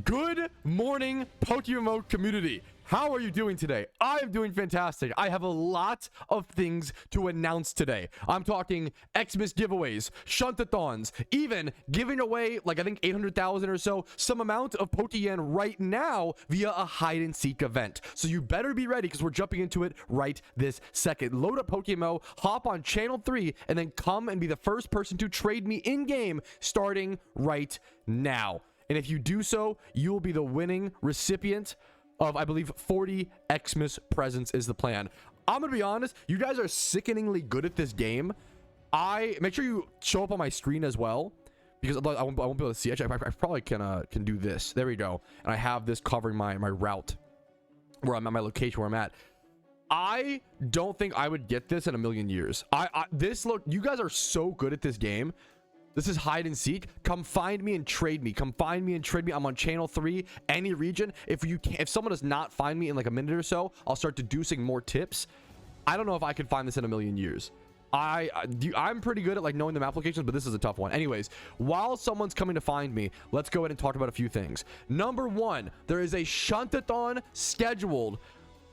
Good morning, PokeMMO community. How are you doing today? I am doing fantastic. I have a lot of things to announce today. I'm talking Xmas giveaways, shuntathons, even giving away, like I think 800,000 or so, some amount of Pokeyen right now via a hide and seek event. So you better be ready because we're jumping into it right this second. Load up PokeMMO, hop on channel 3, and then come and be the first person to trade me in-game starting right now. And if you do so, you will be the winning recipient of, I believe, 40 Xmas presents is the plan. I'm gonna be honest, you guys are sickeningly good at this game. Make sure you show up on my screen as well, because I won't be able to see it. I probably can do this. There we go. And I have this covering my route where I'm at, my location where I'm at. I don't think I would get this in a million years. You guys are so good at this game. This is hide and seek. Come find me and trade me. Come find me and trade me. I'm on channel 3, any region. If someone does not find me in like a minute or so, I'll start deducing more tips. I don't know if I could find this in a million years. I'm pretty good at like knowing the map locations, but this is a tough one. Anyways, while someone's coming to find me, let's go ahead and talk about a few things. Number 1, there is a shuntathon scheduled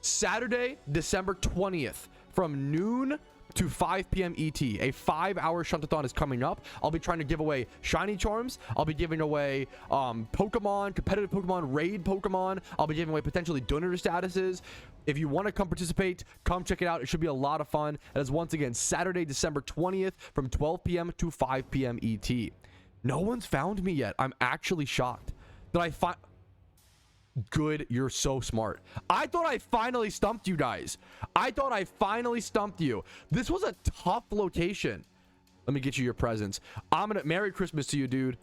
Saturday, December 20th from noon to 5 p.m. ET. A 5-hour shuntathon is coming up. I'll be trying to give away shiny charms. I'll be giving away Pokemon, competitive Pokemon, raid Pokemon. I'll be giving away potentially donor statuses. If you want to come participate, come check it out. It should be a lot of fun. It is once again Saturday, December 20th from 12 p.m. to 5 p.m. ET. No one's found me yet. I'm actually shocked that I find. Good, you're so smart. I thought I finally stumped you guys. I thought I finally stumped you. This was a tough location. Let me get you your presents. Merry Christmas to you, dude.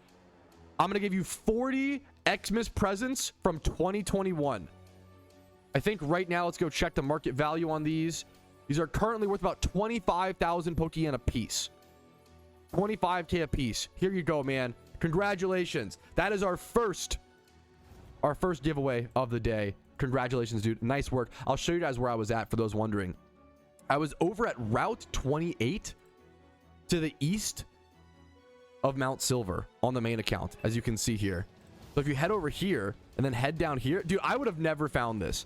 I'm gonna give you 40 Xmas presents from 2021. I think right now, let's go check the market value on these. These are currently worth about 25,000 Pokeyen a piece. 25k a piece. Here you go, man. Congratulations. That is our first giveaway of the day. Congratulations, dude. Nice work. I'll show you guys where I was at for those wondering. I was over at Route 28 to the east of Mount Silver on the main account, as you can see here. So if you head over here and then head down here, dude, I would have never found this.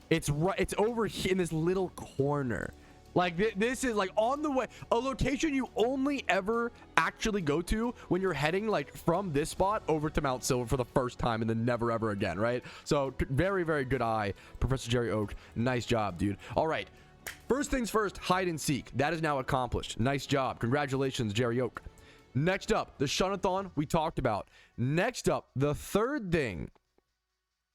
It's over here in this little corner. Like this is like on the way, a location you only ever actually go to when you're heading like from this spot over to Mount Silver for the first time and then never ever again, right? So very, very good eye, Professor Jerry Oak. Nice job, dude. All right, first things first, hide and seek. That is now accomplished. Nice job. Congratulations, Jerry Oak. Next up, the shuntathon we talked about. Next up, the third thing,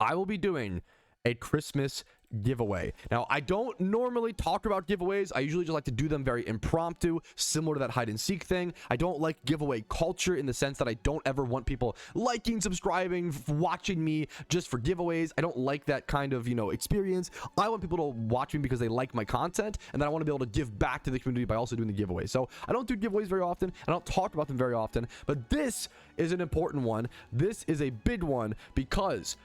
I will be doing a Christmas giveaway. Now, I don't normally talk about giveaways. I usually just like to do them very impromptu, similar to that hide and seek thing. I don't like giveaway culture in the sense that I don't ever want people liking, subscribing, watching me just for giveaways. I don't like that kind of, experience. I want people to watch me because they like my content, and then I want to be able to give back to the community by also doing the giveaways. So I don't do giveaways very often. I don't talk about them very often, but this is an important one. This is a big one because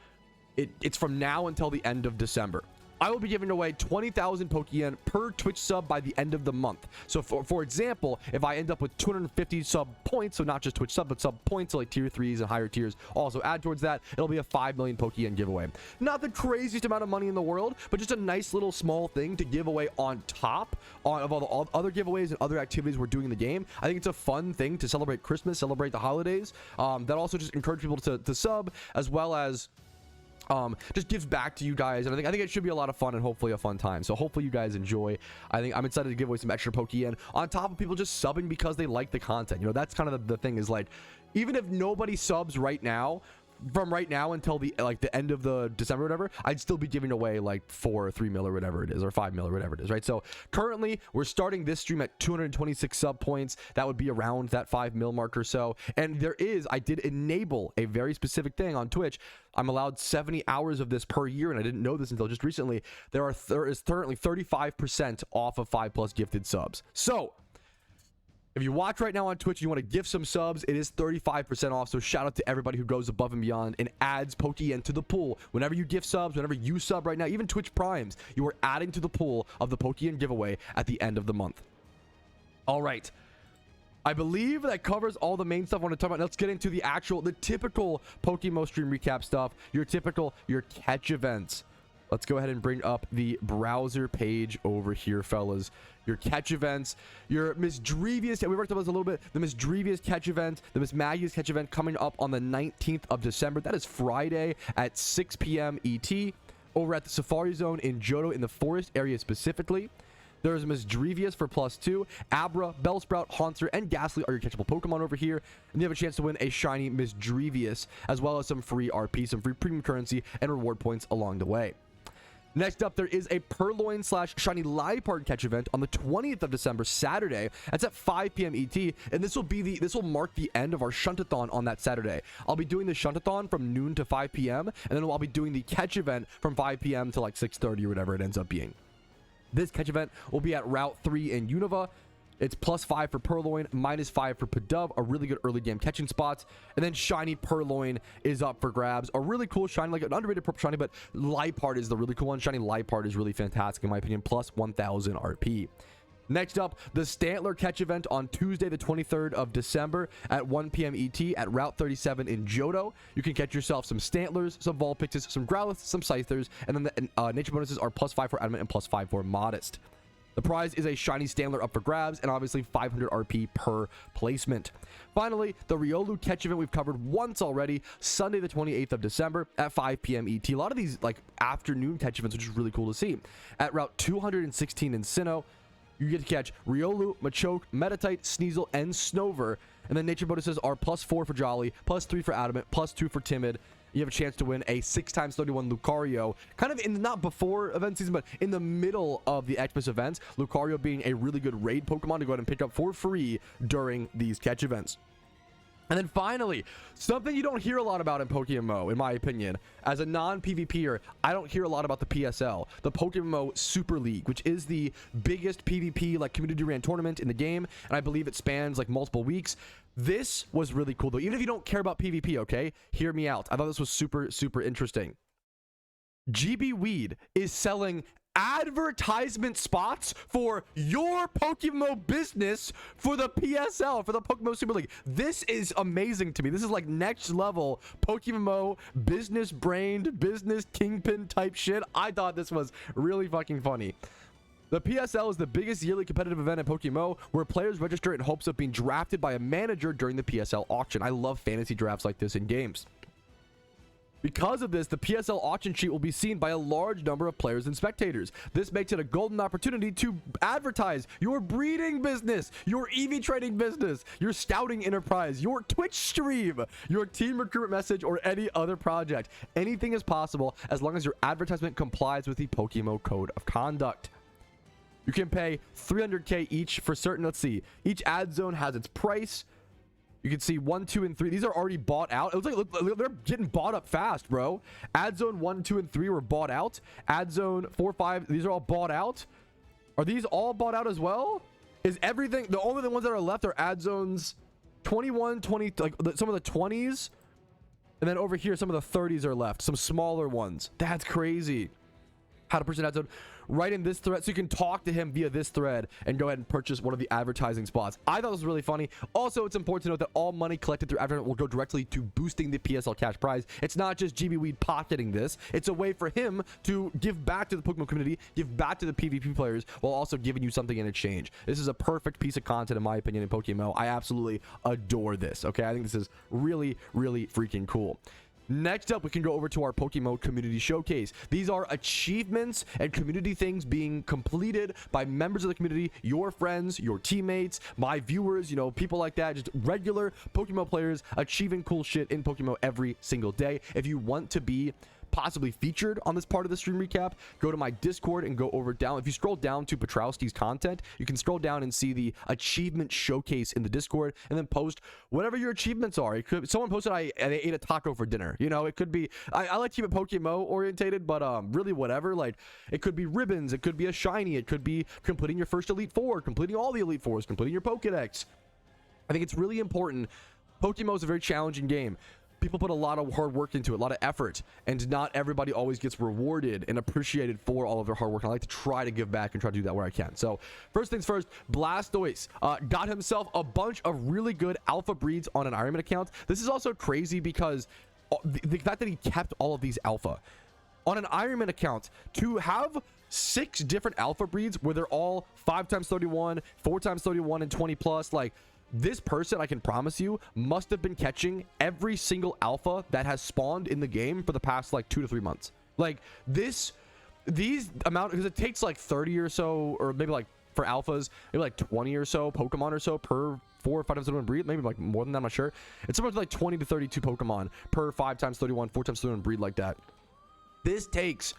it's from now until the end of December. I will be giving away 20,000 Pokeyen per Twitch sub by the end of the month. So for example, if I end up with 250 sub points, so not just Twitch sub, but sub points, so like tier 3s and higher tiers also add towards that, it'll be a 5 million Pokeyen giveaway. Not the craziest amount of money in the world, but just a nice little small thing to give away on top of all the other giveaways and other activities we're doing in the game. I think it's a fun thing to celebrate Christmas, celebrate the holidays. That also just encourage people to sub, as well as just gives back to you guys, and I think it should be a lot of fun and hopefully a fun time. So hopefully you guys enjoy. I think I'm excited to give away some extra Pokeyen on top of people just subbing because they like the content. That's kind of the thing, is like, even if nobody subs right now, from right now until the end of the December or whatever, I'd still be giving away like 4 or 3 mil or whatever it is, or 5 mil or whatever it is, right? So currently we're starting this stream at 226 sub points. That would be around that 5 mil mark or so. And I did enable a very specific thing on Twitch. I'm allowed 70 hours of this per year, and I didn't know this until just recently. There is currently 35% off of 5+ gifted subs. So if you watch right now on Twitch and you want to gift some subs, it is 35% off. So shout out to everybody who goes above and beyond and adds Pokeyen to the pool. Whenever you gift subs, whenever you sub right now, even Twitch Primes, you are adding to the pool of the Pokeyen giveaway at the end of the month. All right. I believe that covers all the main stuff I want to talk about. Let's get into the typical PokeMMO stream recap stuff. Your catch events. Let's go ahead and bring up the browser page over here, fellas. Your catch events, your Misdrevious, we worked on this a little bit. The Misdrevious catch event, the Mismagius catch event coming up on the 19th of December. That is Friday at 6 p.m. ET over at the Safari Zone in Johto in the forest area specifically. There's Misdrevious for +2. Abra, Bellsprout, Haunter, and Ghastly are your catchable Pokemon over here. And you have a chance to win a shiny Misdrevious, as well as some free RP, some free premium currency, and reward points along the way. Next up, there is a Purloin / Shiny Liepard catch event on the 20th of December, Saturday. That's at 5 p.m. ET, and this will mark the end of our Shuntathon on that Saturday. I'll be doing the Shuntathon from noon to 5 p.m., and then I'll be doing the catch event from 5 p.m. to like 6:30 or whatever it ends up being. This catch event will be at Route 3 in Unova. It's +5 for Purloin, -5 for Pidove, a really good early game catching spots. And then Shiny Purloin is up for grabs. A really cool shiny, like an underrated purple shiny, but Liepard is the really cool one. Shiny Liepard is really fantastic in my opinion, +1000 RP. Next up, the Stantler catch event on Tuesday, the 23rd of December at 1 p.m. ET at Route 37 in Johto. You can catch yourself some Stantlers, some Vulpixes, some Growliths, some Scythers, and then the nature bonuses are +5 for Adamant and +5 for Modest. The prize is a shiny Stantler up for grabs and obviously 500 RP per placement. Finally, the Riolu catch event we've covered once already, Sunday the 28th of December at 5 p.m. ET. A lot of these like afternoon catch events, which is really cool to see. At Route 216 in Sinnoh, you get to catch Riolu, Machoke, Meditite, Sneasel, and Snover. And then nature bonuses are +4 for Jolly, +3 for Adamant, +2 for Timid. You have a chance to win a 6x31 Lucario, kind of in not before event season, but in the middle of the Xmas events. Lucario being a really good raid Pokemon to go ahead and pick up for free during these catch events. And then finally, something you don't hear a lot about in PokeMMO, in my opinion. As a non-PvPer, I don't hear a lot about the PSL, the PokeMMO Super League, which is the biggest PvP like community ran tournament in the game, and I believe it spans like multiple weeks. This was really cool though. Even if you don't care about PvP, okay, hear me out. I thought this was super interesting. GB Weed is selling advertisement spots for your PokeMMO business for the PSL, for the PokeMMO Super League. This is amazing to me. This is like next level PokeMMO business brained, business kingpin type shit. I thought this was really fucking funny. The PSL is the biggest yearly competitive event in PokeMMO where players register in hopes of being drafted by a manager during the PSL auction. I love fantasy drafts like this in games. Because of this, the PSL auction sheet will be seen by a large number of players and spectators. This makes it a golden opportunity to advertise your breeding business, your EV trading business, your scouting enterprise, your Twitch stream, your team recruitment message, or any other project. Anything is possible as long as your advertisement complies with the PokeMMO Code of Conduct. You can pay 300k each for certain. Let's see. Each ad zone has its price. You can see 1, 2, and 3. These are already bought out. It looks like they're getting bought up fast, bro. Ad zone 1, 2, and 3 were bought out. Ad zone 4, 5. These are all bought out. Are these all bought out as well? Is everything? The only ones that are left are ad zones 21, 20, like some of the 20s, and then over here some of the 30s are left. Some smaller ones. That's crazy. How to purchase an ad zone right in this thread, so you can talk to him via this thread and go ahead and purchase one of the advertising spots. I thought this was really funny. Also, it's important to note that all money collected through advertising will go directly to boosting the PSL cash prize. It's not just GB Weed pocketing this. It's a way for him to give back to the Pokemon community, give back to the PvP players, while also giving you something in exchange. This is a perfect piece of content in my opinion in PokeMMO. I absolutely adore this. Okay, I think this is really freaking cool. Next up, we can go over to our PokeMMO Community Showcase. These are achievements and community things being completed by members of the community, your friends, your teammates, my viewers, you know, people like that, just regular PokeMMO players achieving cool shit in PokeMMO every single day. If you want to be possibly featured on this part of the stream recap, go to my Discord and go over down. If you scroll down to Patrouski's content, you can scroll down and see the achievement showcase in the Discord, and then post whatever your achievements are. It could, someone posted I ate a taco for dinner. You know, it could be, I like to keep it PokeMMO orientated, but really whatever. Like, it could be ribbons, it could be a shiny, it could be completing your first Elite Four, completing all the Elite Fours, completing your Pokedex. I think it's really important. PokeMMO is a very challenging game. people put a lot of hard work into it, a lot of effort, and not everybody always gets rewarded and appreciated for all of their hard work. And I like to try to give back and try to do that where I can. So first things first, Blastoise got himself a bunch of really good alpha breeds on an Ironman account. This is also crazy because the fact that he kept all of these alpha on an Ironman account, to have 6 different alpha breeds where they're all 5x31, 4x31, and 20 plus, like, this person, I can promise you, must have been catching every single alpha that has spawned in the game for the past like 2 to 3 months. Like these amount, because it takes like 30 or so, or maybe like for alphas, maybe like 20 or so Pokemon or so per 4 or 5x31 breed, maybe like more than that, I'm not sure. It's about like 20 to 32 Pokemon per 5x31, 4x31 breed like that. This takes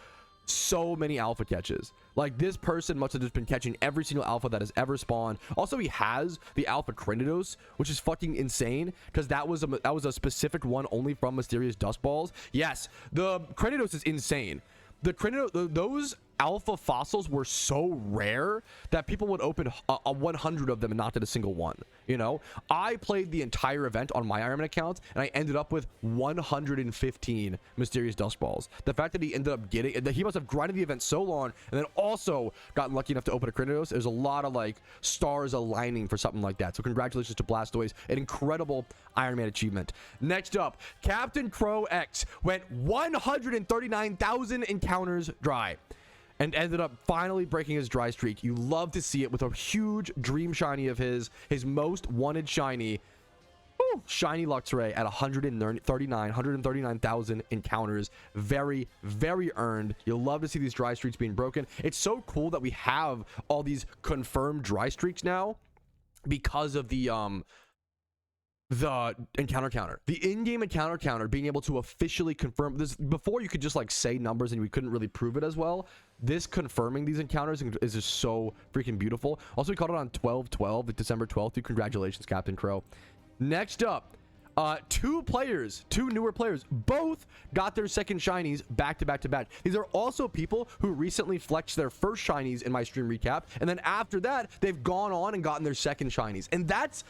so many alpha catches. Like, this person must have just been catching every single alpha that has ever spawned. Also, he has the alpha Cranidos, which is fucking insane, because that was a specific one only from Mysterious Dust Balls. Yes, the Cranidos is insane. Those alpha fossils were so rare that people would open 100 of them and not get a single one. You know, I played the entire event on my Ironman account and I ended up with 115 Mysterious Dust Balls. The fact that he ended up getting that, he must have grinded the event so long and then also gotten lucky enough to open a Cranidos. There's a lot of like stars aligning for something like that. So congratulations to Blastoise, an incredible Ironman achievement. Next up, Captain Crow X went 139,000 encounters dry and ended up finally breaking his dry streak. You love to see it with a huge dream shiny of his most wanted shiny. Woo, shiny Luxray at 139,000 encounters. Very, very earned. You'll love to see these dry streaks being broken. It's so cool that we have all these confirmed dry streaks now because of the encounter counter, the in-game encounter counter being able to officially confirm this. Before, you could just like say numbers and we couldn't really prove it as well. This confirming these encounters is just so freaking beautiful. Also, we caught it on 12/12, December 12th. Congratulations, Captain Crow. Next up, two newer players, both got their second shinies back to back to back. These are also people who recently flexed their first shinies in my stream recap, and then after that they've gone on and gotten their second shinies. And that's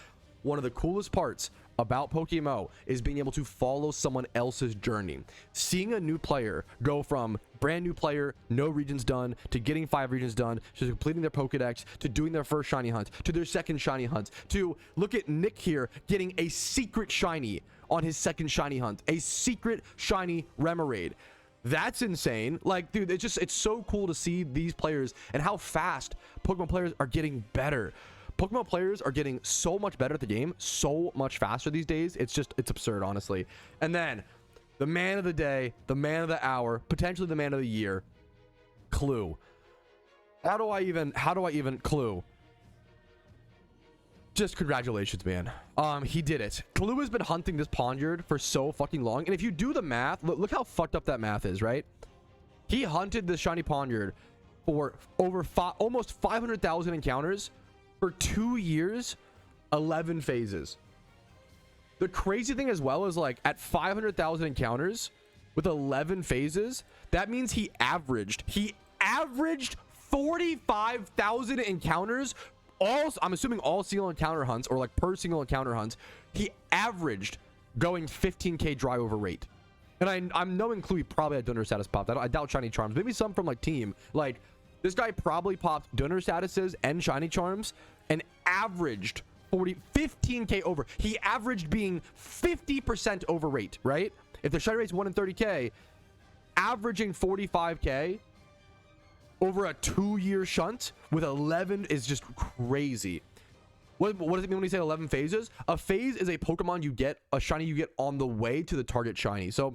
one of the coolest parts about PokeMMO, is being able to follow someone else's journey. Seeing a new player go from brand new player, no regions done, to getting 5 regions done, to completing their Pokedex, to doing their first shiny hunt, to their second shiny hunt, to look at Nick here getting a secret shiny on his second shiny hunt, a secret shiny Remoraid. That's insane. Like, dude, it's so cool to see these players and how fast Pokemon players are getting better. Pokemon players are getting so much better at the game, so much faster these days. It's absurd, honestly. And then the man of the day, the man of the hour, potentially the man of the year, Clue. How do I even Clue? Just congratulations, man. He did it. Clue has been hunting this Ponyard for so fucking long. And if you do the math, look how fucked up that math is, right? He hunted the shiny Ponyard for over almost 500,000 encounters for 2 years, 11 phases. The crazy thing as well is, like, at 500,000 encounters with 11 phases, that means he averaged 45,000 encounters, I'm assuming all single encounter hunts, or like per single encounter hunts. He averaged going 15k dry over rate. And I'm knowing Clue, he probably had donor status popped. I doubt shiny charms, maybe some from like team. Like, this guy probably popped donor statuses and shiny charms and averaged 15k over. He averaged being 50% over rate, right? If the shiny rate's 1 in 30k, averaging 45k over a 2-year shunt with 11 is just crazy. What does it mean when we say 11 phases? A phase is a Pokemon you get, a shiny you get on the way to the target shiny. So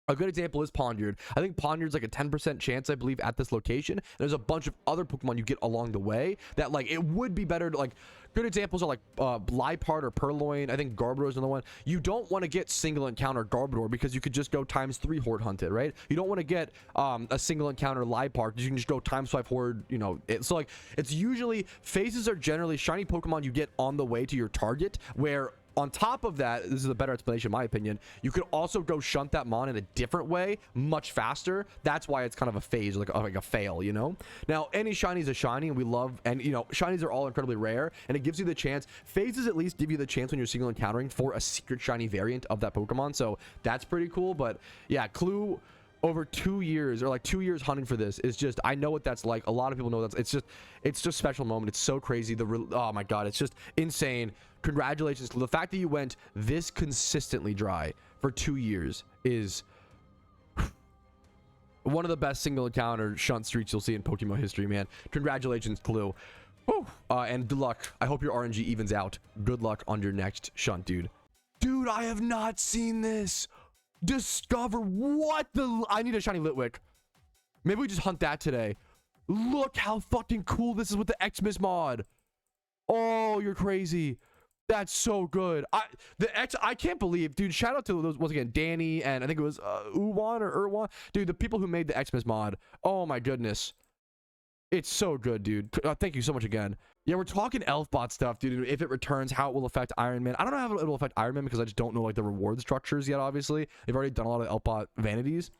a good example is Ponyard. I think Ponyard's like a 10% chance, I believe, at this location. There's a bunch of other Pokemon you get along the way that, like, it would be better to, like, good examples are like Liepard or Purloin. I think Garbodor is another one. You don't want to get single encounter Garbodor because you could just go ×3 Horde hunt it, right? You don't want to get a single encounter Liepard because you can just go ×5 Horde, you know. So, like, it's usually, phases are generally shiny Pokemon you get on the way to your target, where on top of that, this is a better explanation in my opinion, you could also go shunt that mon in a different way, much faster. That's why it's kind of a phase, like a fail, you know. Now any shiny is a shiny, and we love, and you know, shinies are all incredibly rare, and it gives you the chance, phases at least give you the chance when you're single encountering for a secret shiny variant of that Pokemon, so that's pretty cool. But yeah, Clue over 2 years, or like 2 years hunting for this is just, I know what that's like. A lot of people know that's, it's just a special moment. It's so crazy. Oh my god, it's just insane. Congratulations. The fact that you went this consistently dry for 2 years is one of the best single encounter shunt streaks you'll see in Pokemon history, man. Congratulations, Clue. Whew. And good luck. I hope your RNG evens out. Good luck on your next shunt, dude. Dude, I have not seen this. Discover what the, I need a shiny Litwick. Maybe we just hunt that today. Look how fucking cool this is with the Xmas mod. Oh, you're crazy. That's so good. I can't believe, dude. Shout out to those, once again, Danny, and I think it was Uwan or Irwan, dude, the people who made the Xmas mod. Oh my goodness, it's so good, dude. Thank you so much again. Yeah, we're talking Elfbot stuff, dude. If it returns, how it will affect Iron Man. I don't know how it will affect Iron Man because I just don't know like the reward structures yet. Obviously, they've already done a lot of Elfbot vanities.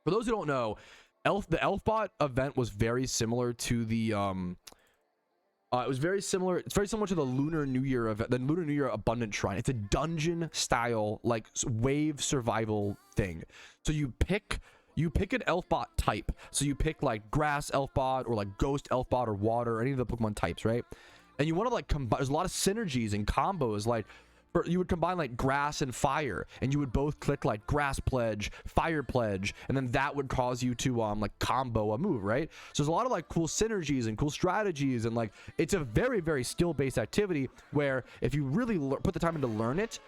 For those who don't know, the Elfbot event was very similar to the it was very similar. It's very similar to the Lunar New Year event, the Lunar New Year Abundant Shrine. It's a dungeon style like wave survival thing. So you pick an Elfbot type. So you pick like grass Elfbot or like ghost Elfbot or water or any of the Pokemon types, right? And you want to like combine, there's a lot of synergies and combos. Like you would combine like grass and fire, and you would both click like grass pledge, fire pledge, and then that would cause you to like combo a move, right? So there's a lot of like cool synergies and cool strategies, and like it's a very, very skill-based activity where if you really put the time in to learn it,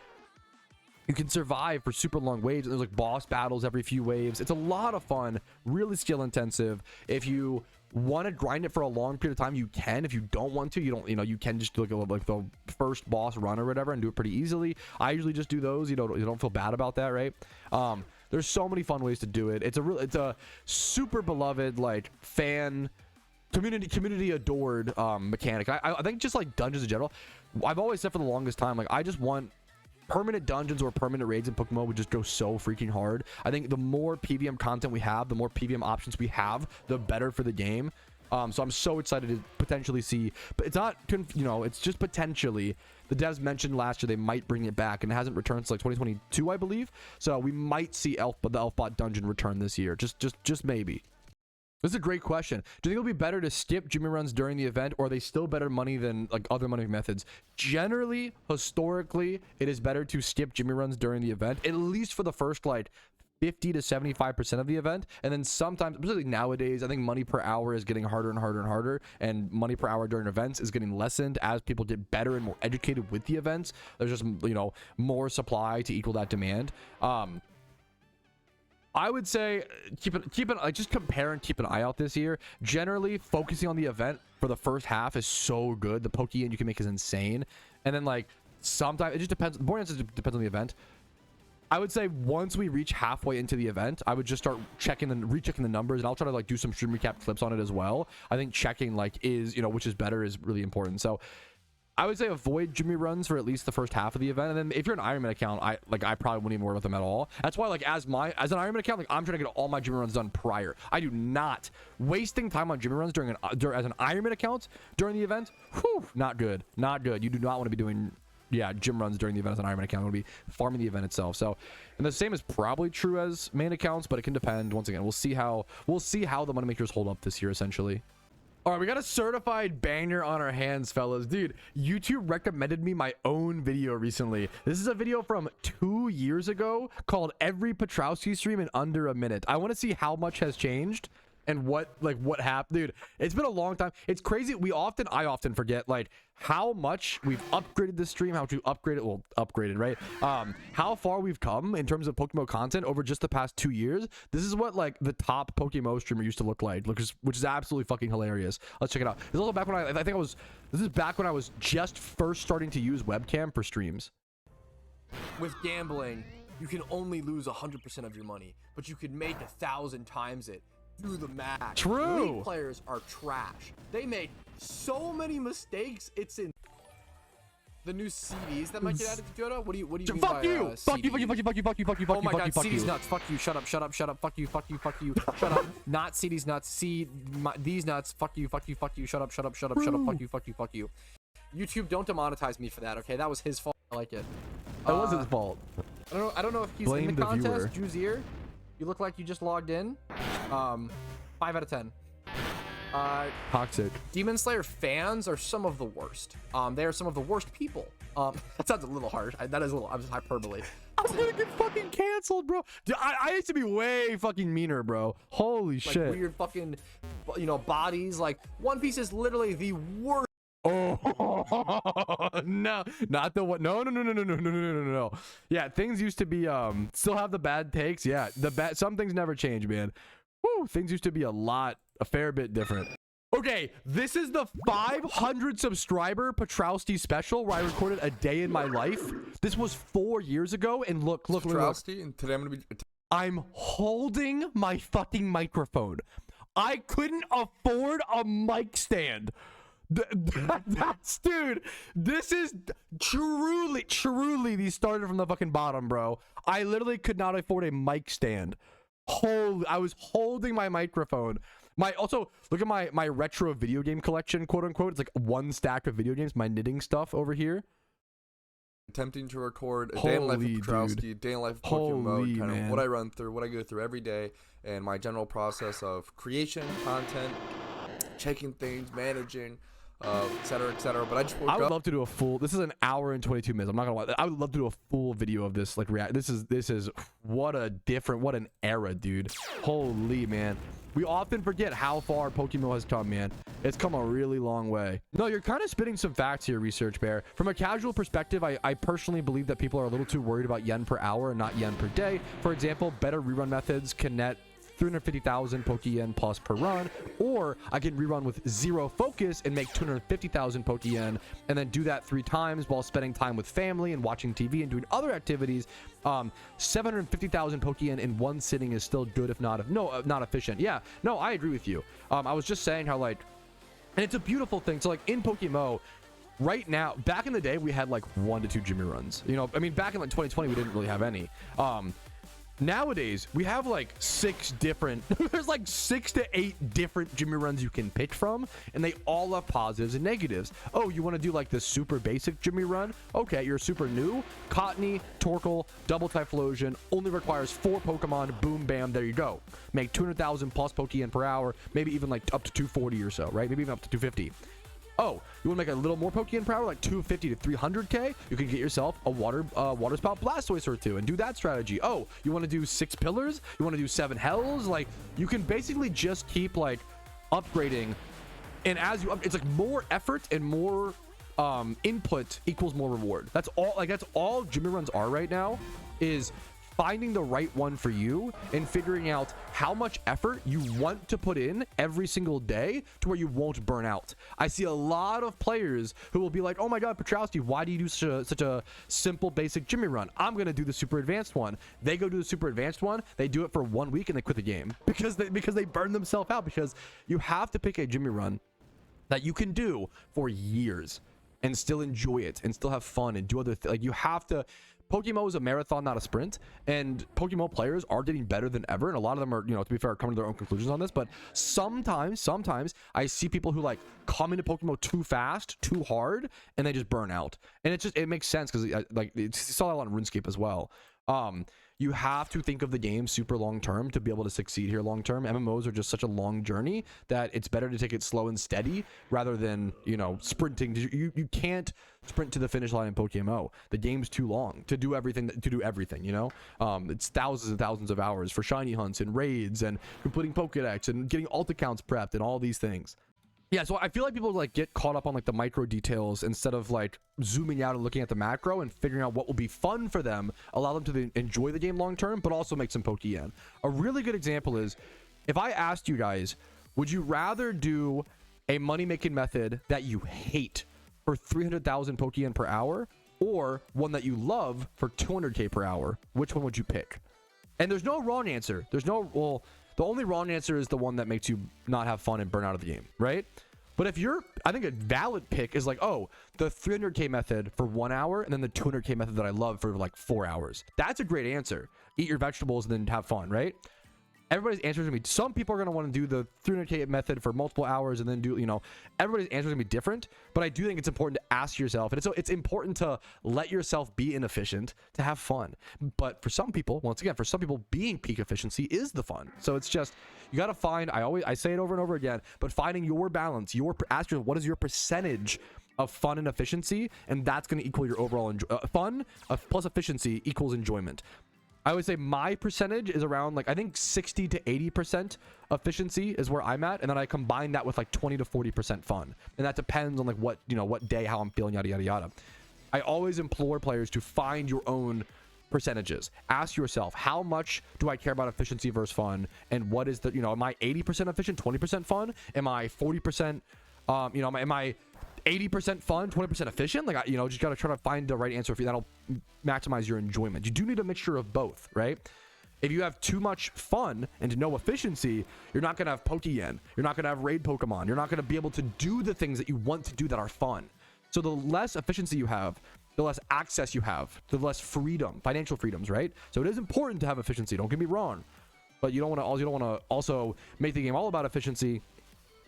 you can survive for super long waves, and there's like boss battles every few waves. It's a lot of fun, really skill intensive. If you want to grind it for a long period of time, you can. If you don't want to, you don't, you know, you can just do like the first boss run or whatever and do it pretty easily. I usually just do those. You don't feel bad about that, right? There's so many fun ways to do it. It's a super beloved, like, fan community adored mechanic. I think just like dungeons in general, I've always said for the longest time, like, I just want permanent dungeons or permanent raids in Pokemon would just go so freaking hard. I think the more PVM content we have, the more PVM options we have, the better for the game. So I'm so excited to potentially see, but it's not, you know, it's just potentially. The devs mentioned last year they might bring it back, and it hasn't returned since like 2022, I believe. So we might see the Elfbot dungeon return this year. Just maybe. This is a great question. Do you think it'll be better to skip Jimmy runs during the event, or are they still better money than like other money methods? Generally, historically, it is better to skip Jimmy runs during the event, at least for the first like 50 to 75% of the event. And then sometimes, particularly nowadays, I think money per hour is getting harder and harder and harder, and money per hour during events is getting lessened as people get better and more educated with the events. There's just, you know, more supply to equal that demand. I would say just compare and keep an eye out this year. Generally, focusing on the event for the first half is so good. The Pokeyen you can make is insane. And then like sometimes it just depends. More answers depends on the event. I would say once we reach halfway into the event, I would just start rechecking the numbers, and I'll try to like do some stream recap clips on it as well. I think checking like which is better is really important. So I would say avoid Jimmy runs for at least the first half of the event, and then if you're an Ironman account, I probably wouldn't even worry about them at all. That's why, like, as an Ironman account, like, I'm trying to get all my Jimmy runs done prior. I do not wasting time on Jimmy runs as an Ironman account during the event. Whew, not good, not good. You do not want to be doing gym runs during the event as an Ironman account. You want to be farming the event itself. So, and the same is probably true as main accounts, but it can depend. Once again, we'll see how the moneymakers hold up this year, essentially. All right, we got a certified banger on our hands, fellas. Dude, YouTube recommended me my own video recently. This is a video from 2 years ago called Every Patrouski Stream in Under a Minute. I want to see how much has changed and what happened. Dude, it's been a long time. It's crazy. I often forget like how much we've upgraded this stream, how much we upgraded, right? How far we've come in terms of PokeMMO content over just the past 2 years. This is what like the top PokeMMO streamer used to look like, which is absolutely fucking hilarious. Let's check it out. This is also back when this is back when I was just first starting to use webcam for streams. With gambling, you can only lose 100% of your money, but you can make 1,000 times it. Do the math. True. League players are trash. They make so many mistakes. It's in. The new CDs that might get added to Johto? What do you mean Fuck by you! Fuck you! Fuck you! Fuck you! Fuck you! Fuck you! Fuck you! Fuck Oh you! my Fuck god, you! Fuck CDs you! nuts. Fuck you. Shut up. Shut up. Shut up. Fuck you. Fuck you. Fuck you. Shut up. Not CDs nuts. These nuts. Fuck you. Fuck you. Fuck you. Shut up. Shut up. Shut up. Shut up. Fuck you. Fuck you. Fuck you. YouTube, don't demonetize me for that. Okay, that was his fault. I like it. That was his fault. I don't know if he's Blame in the the contest. viewer. Juzier, you look like you just logged in. 5 out of 10. Toxic. Demon Slayer fans are some of the worst. They are some of the worst people. That sounds a little harsh. That is a little. I'm just hyperbole. I'm gonna get fucking canceled, bro. Dude, I used to be way fucking meaner, bro. Holy Like shit. weird fucking, bodies. Like One Piece is literally the worst. Oh no, not the what? No. Yeah, things used to be still have the bad takes. Yeah, some things never change, man. Woo, things used to be a fair bit different. Okay, this is the 500 subscriber Patrouski special where I recorded a day in my life. This was 4 years ago, and look. Patrouski, and today I'm gonna be. I'm holding my fucking microphone. I couldn't afford a mic stand. That's dude. This is truly. These started from the fucking bottom, bro. I literally could not afford a mic stand. I was holding my microphone. Also look at my retro video game collection, quote unquote. It's like one stack of video games. My knitting stuff over here. Attempting to record a day in life of Patrouski, day in life of PokeMMO Mode, kind of what I run through, what I go through every day, and my general process of creation, content, checking things, managing, etc. But I just woke I would up. love to do a full. This is an hour and 22 minutes. I'm not gonna lie. I would love to do a full video of this. Like this is what an era, dude. Holy man. We often forget how far PokeMMO has come, man. It's come a really long way. No, you're kind of spitting some facts here, Research Bear. From a casual perspective, I personally believe that people are a little too worried about yen per hour and not yen per day. For example, better rerun methods can net 350,000 Pokeyen plus per run, or I can rerun with 0 focus and make 250,000 Pokeyen, and then do that 3 times while spending time with family and watching TV and doing other activities. 750,000 Pokeyen in one sitting is still good, if not not efficient. Yeah, no, I agree with you. I was just saying how and it's a beautiful thing. So in PokeMMO, right now, back in the day, we had 1 to 2 Jimmy runs. I mean, back in 2020, we didn't really have any. Nowadays, we have 6 different, there's 6 to 8 different Jimmy runs you can pick from, and they all have positives and negatives. Oh, you want to do the super basic Jimmy run? Okay, you're super new. Cottony, Torkoal, Double Typhlosion, only requires 4 Pokemon, boom, bam, there you go. Make 200,000 plus Pokeyen per hour, maybe even up to 240 or so, right? Maybe even up to 250. Oh, you want to make a little more Pokeyen per hour, 250 to 300k? You can get yourself a water spout Blastoise or 2 and do that strategy. Oh, you want to do 6 pillars? You want to do 7 hells? You can basically just keep upgrading, and as you it's more effort and more input equals more reward. That's all. That's all Jimmy runs are right now, is finding the right one for you and figuring out how much effort you want to put in every single day to where you won't burn out. I see a lot of players who will be like, oh my god, Patrouski, why do you do such a simple basic Jimmy run? I'm gonna do the super advanced one. They go do the super advanced one, they do it for 1 week and they quit the game because they burn themselves out. Because you have to pick a Jimmy run that you can do for years and still enjoy it and still have fun and do other things. You have to. PokeMMO is a marathon, not a sprint, and PokeMMO players are getting better than ever, and a lot of them are, to be fair, coming to their own conclusions on this. But sometimes I see people who come into PokeMMO too fast, too hard, and they just burn out. And it makes sense because you saw that a lot in RuneScape as well. You have to think of the game super long term to be able to succeed here long term. MMOs are just such a long journey that it's better to take it slow and steady rather than sprinting. You can't sprint to the finish line in PokeMMO. The game's too long to do everything. It's thousands and thousands of hours for shiny hunts and raids and completing Pokedex and getting alt accounts prepped and all these things. Yeah, so I feel like people get caught up on the micro details instead of zooming out and looking at the macro and figuring out what will be fun for them, allow them to enjoy the game long term, but also make some Pokeyen. A really good example is if I asked you guys, would you rather do a money making method that you hate for 300,000 Pokeyen per hour or one that you love for 200k per hour? Which one would you pick? And there's no wrong answer. The only wrong answer is the one that makes you not have fun and burn out of the game, right? But if you're, I think a valid pick is like, oh, the 300k method for 1 hour and then the 200k method that I love for like 4 hours. That's a great answer. Eat your vegetables and then have fun, right? Everybody's answer is gonna be, some people are gonna want to do the 300k method for multiple hours and then do, you know, everybody's answer is gonna be different. But I do think it's important to ask yourself, and it's important to let yourself be inefficient to have fun. But for some people, once again, for some people, being peak efficiency is the fun. So it's just, you gotta find, I say it over and over again, but finding your balance, ask yourself, what is your percentage of fun and efficiency, and that's gonna equal your overall fun plus efficiency equals enjoyment. I would say my percentage is around like, I think 60 to 80% efficiency is where I'm at. And then I combine that with like 20 to 40% fun. And that depends on like what, you know, what day, how I'm feeling, yada, yada, yada. I always implore players to find your own percentages. Ask yourself, how much do I care about efficiency versus fun? And what is the, you know, am I 80% efficient, 20% fun? Am I 40%, you know, am I 80% fun, 20% efficient? Like, you know, just got to try to find the right answer for you. That'll maximize your enjoyment. You do need a mixture of both, right? If you have too much fun and no efficiency, you're not going to have Pokeyen. You're not going to have raid Pokemon. You're not going to be able to do the things that you want to do that are fun. So the less efficiency you have, the less access you have, the less freedom, financial freedoms, right? So it is important to have efficiency. Don't get me wrong, but you don't want to also make the game all about efficiency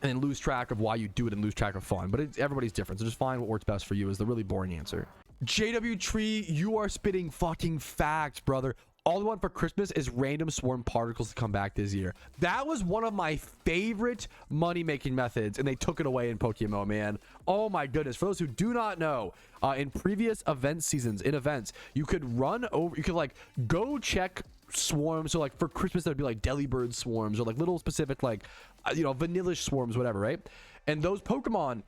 and then lose track of why you do it and lose track of fun. But everybody's different, so just find what works best for you is the really boring answer. JW Tree, you are spitting fucking facts, brother. All we want for Christmas is random swarm particles to come back this year. That was one of my favorite money-making methods, and they took it away in PokeMMO, man. Oh my goodness. For those who do not know, in previous event seasons, in events, you could run over, you could like go check swarms. So like for Christmas, that would be like Delibird swarms or like little specific like, you know, vanillish swarms, whatever, right? And those Pokemon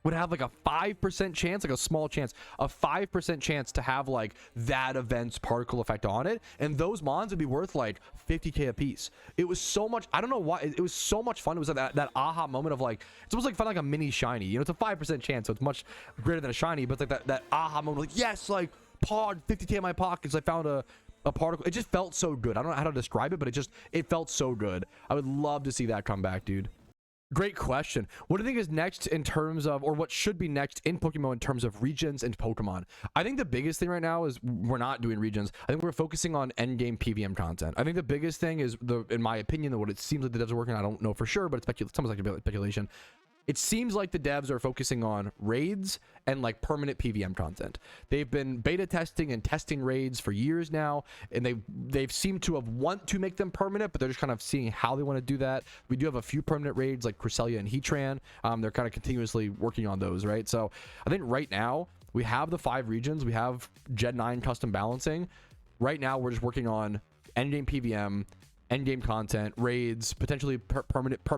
would have like a 5% chance, like a small chance, a 5% chance to have like that event's particle effect on it. And those mons would be worth like 50k a piece. It was so much, I don't know why, it was so much fun. It was like that aha moment of like, it's almost like finding like a mini shiny, you know, it's a 5% chance, so it's much greater than a shiny, but it's like that aha moment, like, yes, like pod 50k in my pockets, I found a particle. It just felt so good. I don't know how to describe it, but it felt so good. I would love to see that come back, dude. Great question. What do you think is next in terms of, or what should be next in PokeMMO in terms of regions and Pokemon? I think the biggest thing right now is we're not doing regions. I think we're focusing on endgame PVM content. I think the biggest thing is, in my opinion, what it seems like the devs are working on, I don't know for sure, but it's almost like speculation. It seems like the devs are focusing on raids and like permanent PVM content. They've been beta testing and testing raids for years now, and they've seemed to have want to make them permanent, but they're just kind of seeing how they want to do that. We do have a few permanent raids like Cresselia and Heatran. They're kind of continuously working on those, right? So I think right now we have the 5 regions. We have Gen 9 custom balancing. Right now we're just working on endgame PVM, endgame content, raids, potentially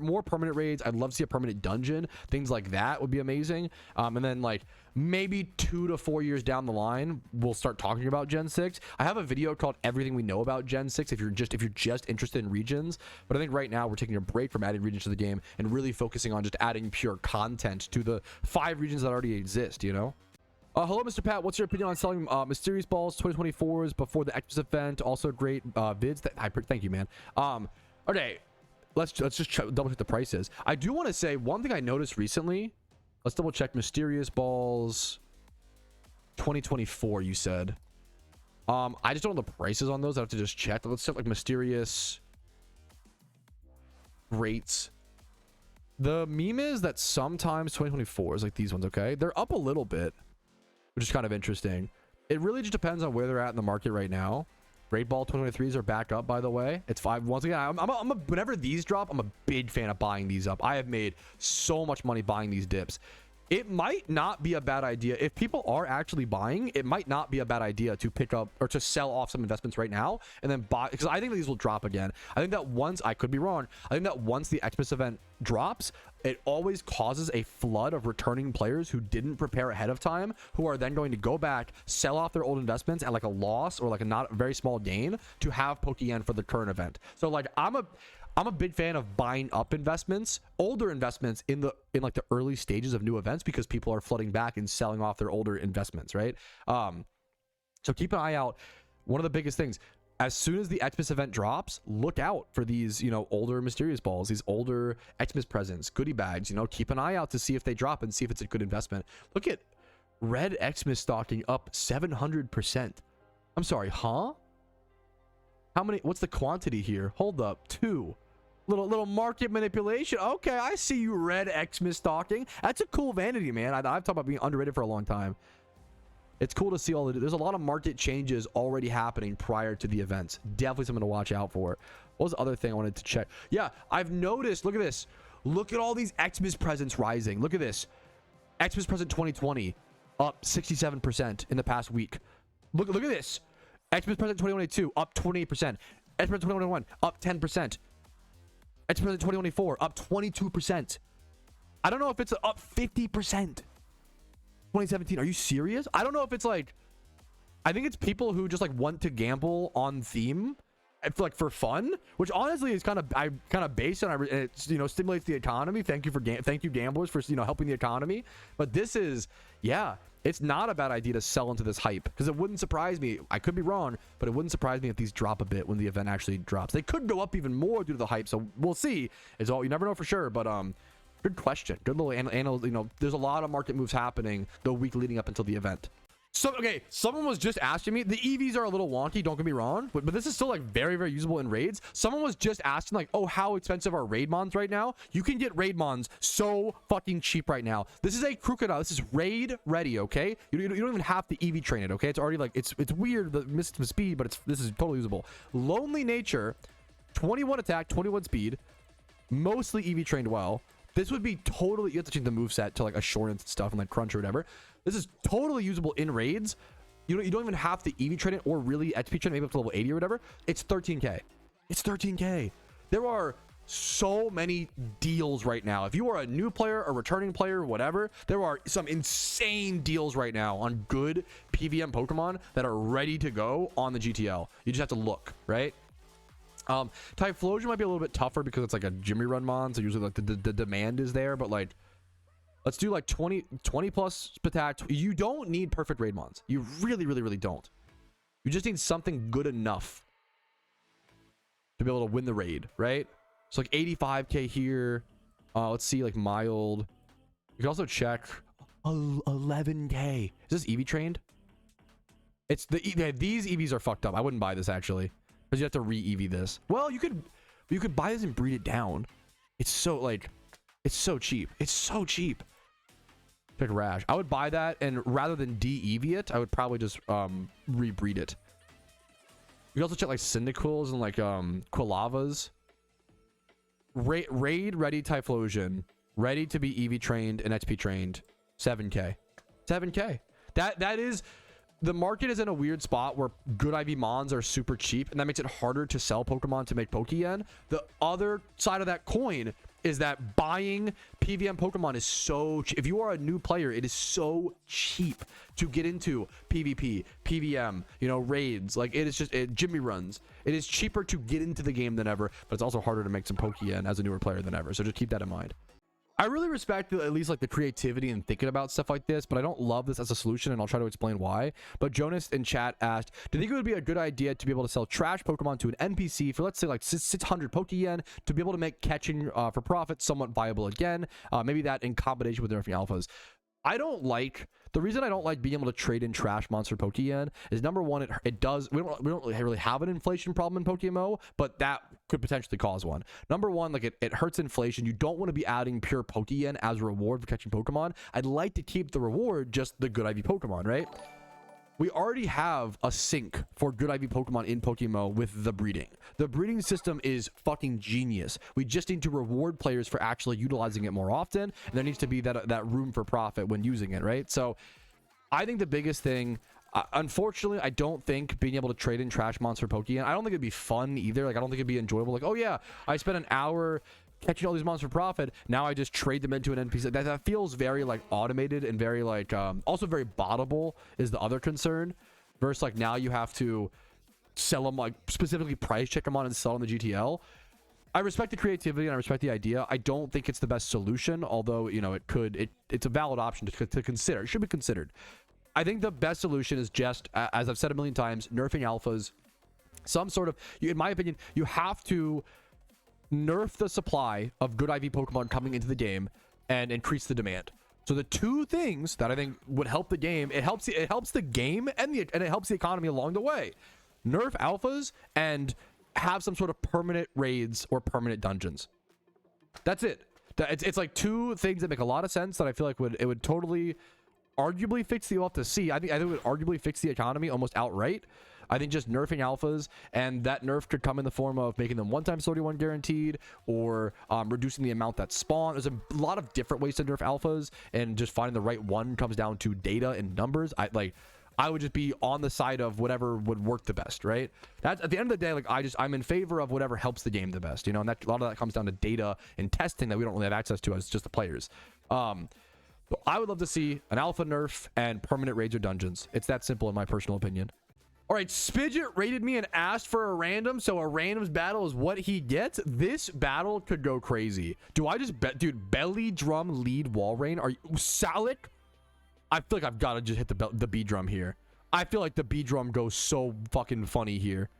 more permanent raids. I'd love to see a permanent dungeon. Things like that would be amazing. And then like maybe 2 to 4 years down the line, we'll start talking about Gen 6. I have a video called Everything We Know About Gen 6 if you're just interested in regions. But I think right now we're taking a break from adding regions to the game and really focusing on just adding pure content to the 5 regions that already exist, you know? Hello, Mr. Pat. What's your opinion on selling Mysterious Balls 2024s before the Xmas event? Also great vids. Thank you, man. Okay, let's just double check the prices. I do want to say one thing I noticed recently. Let's double check Mysterious Balls 2024. You said. I just don't know the prices on those. I have to just check. Let's check like Mysterious rates. The meme is that sometimes 2024 is like these ones. Okay, they're up a little bit, which is kind of interesting. It really just depends on where they're at in the market right now. Great Ball 2023s are back up, by the way. It's 5. Once again, whenever these drop, I'm a big fan of buying these up. I have made so much money buying these dips. It might not be a bad idea. If people are actually buying, it might not be a bad idea to pick up or to sell off some investments right now and then buy, because I think that these will drop again. I think that once, I could be wrong, I think that once the Xmas event drops, it always causes a flood of returning players who didn't prepare ahead of time, who are then going to go back, sell off their old investments at like a loss or like a not very small gain to have Pokeyen for the current event. So like I'm a big fan of buying up investments, older investments in like the early stages of new events, because people are flooding back and selling off their older investments, right? So keep an eye out. One of the biggest things, as soon as the Xmas event drops, look out for these, you know, older mysterious balls, these older Xmas presents, goodie bags. You know, keep an eye out to see if they drop and see if it's a good investment. Look at red Xmas stocking up 700%. I'm sorry, huh? How many? What's the quantity here? Hold up, 2. Little market manipulation. Okay, I see you, red Xmas stocking. That's a cool vanity, man. I've talked about being underrated for a long time. It's cool to see all the, there's a lot of market changes already happening prior to the events. Definitely something to watch out for. What was the other thing I wanted to check? Yeah, I've noticed, look at this. Look at all these Xmas presents rising. Look at this. Xmas present 2020 up 67% in the past week. Look at this. Xmas present 2022 up 28%. Xmas present 2021 up 10%. Xmas present 2024 up 22%. I don't know if it's up 50%. 2017, are you serious? I don't know if it's like, I think it's people who just like want to gamble on theme, like for fun, which honestly is kind of based on, it's, you know, stimulates the economy. Thank you gamblers for, you know, helping the economy. But this is, yeah, it's not a bad idea to sell into this hype, because it wouldn't surprise me. I could be wrong, but it wouldn't surprise me if these drop a bit when the event actually drops. They could go up even more due to the hype, so we'll see. It's all, you never know for sure, but good question. Good little analysis. You know, there's a lot of market moves happening the week leading up until the event. So, okay, someone was just asking me, the EVs are a little wonky, don't get me wrong, but this is still like very, very usable in raids. Someone was just asking like, oh, how expensive are raid mons right now? You can get raid mons so fucking cheap right now. This is a crocodile. This is raid ready, okay? You don't even have to EV train it, okay? It's already like, it's weird, the miss speed, but this is totally usable. Lonely Nature, 21 attack, 21 speed, mostly EV trained well. This would be totally, you have to change the moveset to like assurance and stuff and like crunch or whatever. This is totally usable in raids. You don't even have to EV train it or really XP train it, maybe up to level 80 or whatever. It's 13k. It's 13k. There are so many deals right now. If you are a new player, a returning player, whatever, there are some insane deals right now on good PVM Pokemon that are ready to go on the GTL. You just have to look, right? Typhlosion might be a little bit tougher because it's like a Jimmy Run mon, so usually like the demand is there, but like let's do like 20 plus attack. You don't need perfect raid mons. You really don't. You just need something good enough to be able to win the raid, right? So like 85k here. Let's see, like mild. You can also check 11k. Is this EV trained? It's these EVs are fucked up. I wouldn't buy this actually. Because you have to re-EV this. Well, you could buy this and breed it down. It's so like, it's so cheap. It's so cheap. Pick Rash. I would buy that, and rather than de-EV it, I would probably just rebreed it. You can also check like Cyndaquils and like Quilavas. Raid ready Typhlosion, ready to be EV trained and XP trained. 7k. 7k. That is. The market is in a weird spot where good IV mons are super cheap, and that makes it harder to sell Pokemon to make Pokeyen. The other side of that coin is that buying PVM Pokemon is so cheap. If you are a new player, it is so cheap to get into PvP, PVM, you know, raids. Like it is just Jimmy runs. It is cheaper to get into the game than ever, but it's also harder to make some Pokeyen as a newer player than ever. So just keep that in mind. I really respect at least like the creativity and thinking about stuff like this, but I don't love this as a solution, and I'll try to explain why. But Jonas in chat asked, do you think it would be a good idea to be able to sell trash Pokemon to an NPC for, let's say, like 600 Pokeyen to be able to make catching for profit somewhat viable again? Maybe that in combination with nerfing alphas. The reason I don't like being able to trade in trash monster Pokeyen is, number one, it does, we don't really have an inflation problem in PokeMMO, but that could potentially cause one. Number one, like it hurts inflation. You don't want to be adding pure Pokeyen as a reward for catching Pokemon. I'd like to keep the reward just the good IV Pokemon, right? We already have a sink for good IV Pokemon in PokeMMO with the breeding. The breeding system is fucking genius. We just need to reward players for actually utilizing it more often, and there needs to be that room for profit when using it, right? So I think the biggest thing, unfortunately, I don't think being able to trade in trash monster Pokeyen, I don't think it'd be fun either. Like, I don't think it'd be enjoyable. Like, oh yeah, I spent an hour catching all these monsters for profit, now I just trade them into an NPC. That feels very like automated and very like also very bottable is the other concern, versus like now you have to sell them, like specifically price check them on and sell on the GTL. I respect the creativity and I respect the idea. I don't think it's the best solution, although, you know, it's a valid option to consider. It should be considered. I think the best solution is just, as I've said a million times, nerfing alphas, some sort of, in my opinion, you have to nerf the supply of good IV Pokemon coming into the game and increase the demand. So the two things that I think would help the game, it helps the game and it helps the economy along the way. Nerf alphas and have some sort of permanent raids or permanent dungeons. That's it. It's like two things that make a lot of sense that I feel like it would totally arguably fix the, you'll have to see. I think it would arguably fix the economy almost outright. I think just nerfing alphas, and that nerf could come in the form of making them 1x31 guaranteed, or reducing the amount that spawn. There's a lot of different ways to nerf alphas, and just finding the right one comes down to data and numbers. I would just be on the side of whatever would work the best, right? That's at the end of the day, like I'm in favor of whatever helps the game the best, you know, and that a lot of that comes down to data and testing that we don't really have access to as just the players. But I would love to see an alpha nerf and permanent raids or dungeons. It's that simple in my personal opinion. All right, Spidget rated me and asked for a random, so a randoms battle is what he gets. This battle could go crazy. Do I just bet, dude? Belly drum lead wall rain? Are you Salic? I feel like I've got to just hit the B drum here. I feel like the B drum goes so fucking funny here.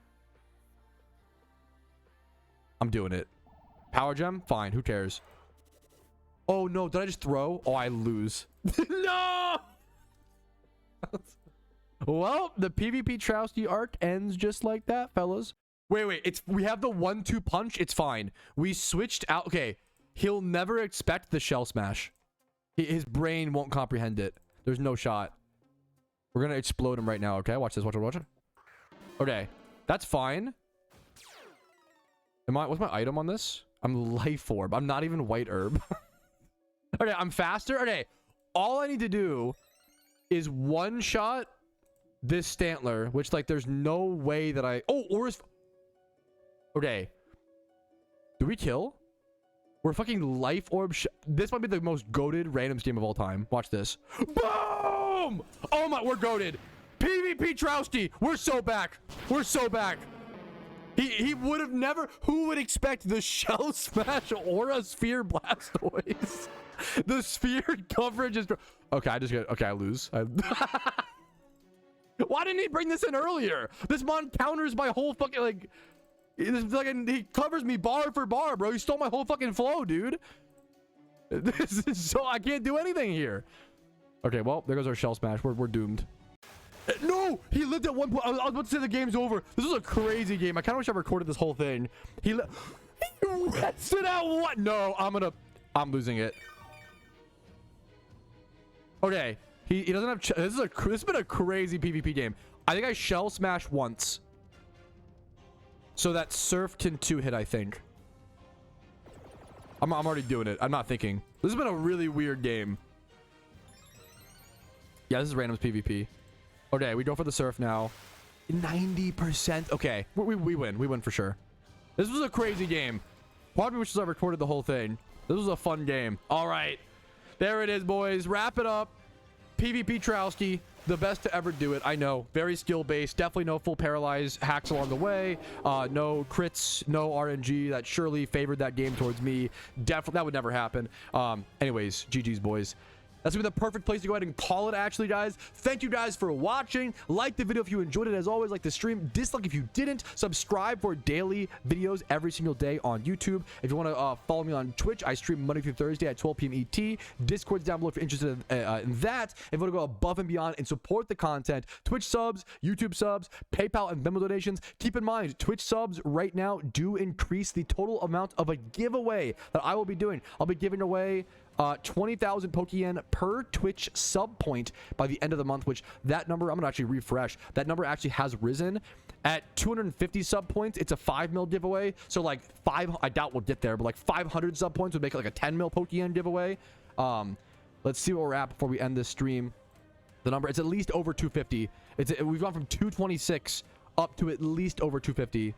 I'm doing it. Power gem? Fine. Who cares? Oh, no. Did I just throw? Oh, I lose. No! Well, the PvP Patrouski arc ends just like that, fellas. Wait. We have the 1-2 punch. It's fine. We switched out. Okay. He'll never expect the shell smash. His brain won't comprehend it. There's no shot. We're going to explode him right now, okay? Watch this. Watch it. Okay. That's fine. What's my item on this? I'm life orb. I'm not even white herb. Okay, I'm faster. Okay. All I need to do is one shot this Stantler, which, like, there's no way that I... Oh, Aura's... Okay. Do we kill? We're fucking life orb... This might be the most goated randoms game of all time. Watch this. Boom! Oh my... We're goated. PvP Patrouski. We're so back. We're so back. He would have never... Who would expect the shell smash Aura Sphere Blastoise? The sphere coverage is... Okay, I just get... Okay, I lose. Why didn't he bring this in earlier? This mon counters my whole fucking, like... He covers me bar for bar, bro. He stole my whole fucking flow, dude. This is so... I can't do anything here. Okay, well, there goes our shell smash. We're doomed. No! He lived at one point. I was about to say the game's over. This was a crazy game. I kind of wish I recorded this whole thing. He rested at what? No, I'm losing it. Okay. He doesn't have... This has been a crazy PvP game. I think I shell smash once. So that Surf can 2-hit, I think. I'm already doing it. I'm not thinking. This has been a really weird game. Yeah, this is randoms PvP. Okay, we go for the Surf now. 90%. Okay, we win. We win for sure. This was a crazy game. Part of me wishes I recorded the whole thing. This was a fun game. All right. There it is, boys. Wrap it up. PvP Patrouski, the best to ever do it. I know, very skill based. Definitely no full paralyze hacks along the way. No crits, no RNG. That surely favored that game towards me. Definitely, that would never happen. Anyways, GG's, boys. That's gonna be the perfect place to go ahead and call it, actually, guys. Thank you guys for watching. Like the video if you enjoyed it. As always, like the stream. Dislike if you didn't. Subscribe for daily videos every single day on YouTube. If you want to follow me on Twitch, I stream Monday through Thursday at 12 p.m. ET. Discord's down below if you're interested in that. If you want to go above and beyond and support the content, Twitch subs, YouTube subs, PayPal and Venmo donations. Keep in mind, Twitch subs right now do increase the total amount of a giveaway that I will be doing. I'll be giving away 20,000 Pokeyen per Twitch sub point by the end of the month, which that number, I'm gonna actually refresh. That number actually has risen. At 250 sub points, it's a 5 mil giveaway. So like I doubt we'll get there, but like 500 sub points would make it like a 10 mil Pokeyen giveaway. Let's see where we're at before we end this stream. The number, it's at least over 250. We've gone from 226 up to at least over 250.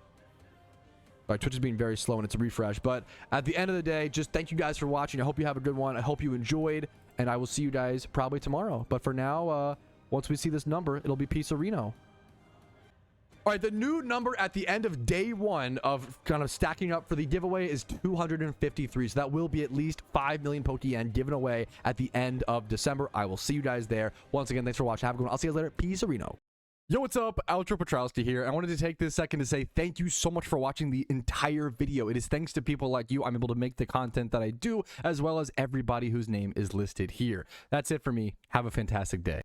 All right, Twitch is being very slow and it's a refresh. But at the end of the day, just thank you guys for watching. I hope you have a good one. I hope you enjoyed. And I will see you guys probably tomorrow. But for now, once we see this number, it'll be Peace Reno. All right, the new number at the end of day one of kind of stacking up for the giveaway is 253. So that will be at least 5 million Pokeyen given away at the end of December. I will see you guys there. Once again, thanks for watching. Have a good one. I'll see you guys later. Peace Reno. Yo, what's up? Outro Patrouski here. I wanted to take this second to say thank you so much for watching the entire video. It is thanks to people like you I'm able to make the content that I do, as well as everybody whose name is listed here. That's it for me. Have a fantastic day.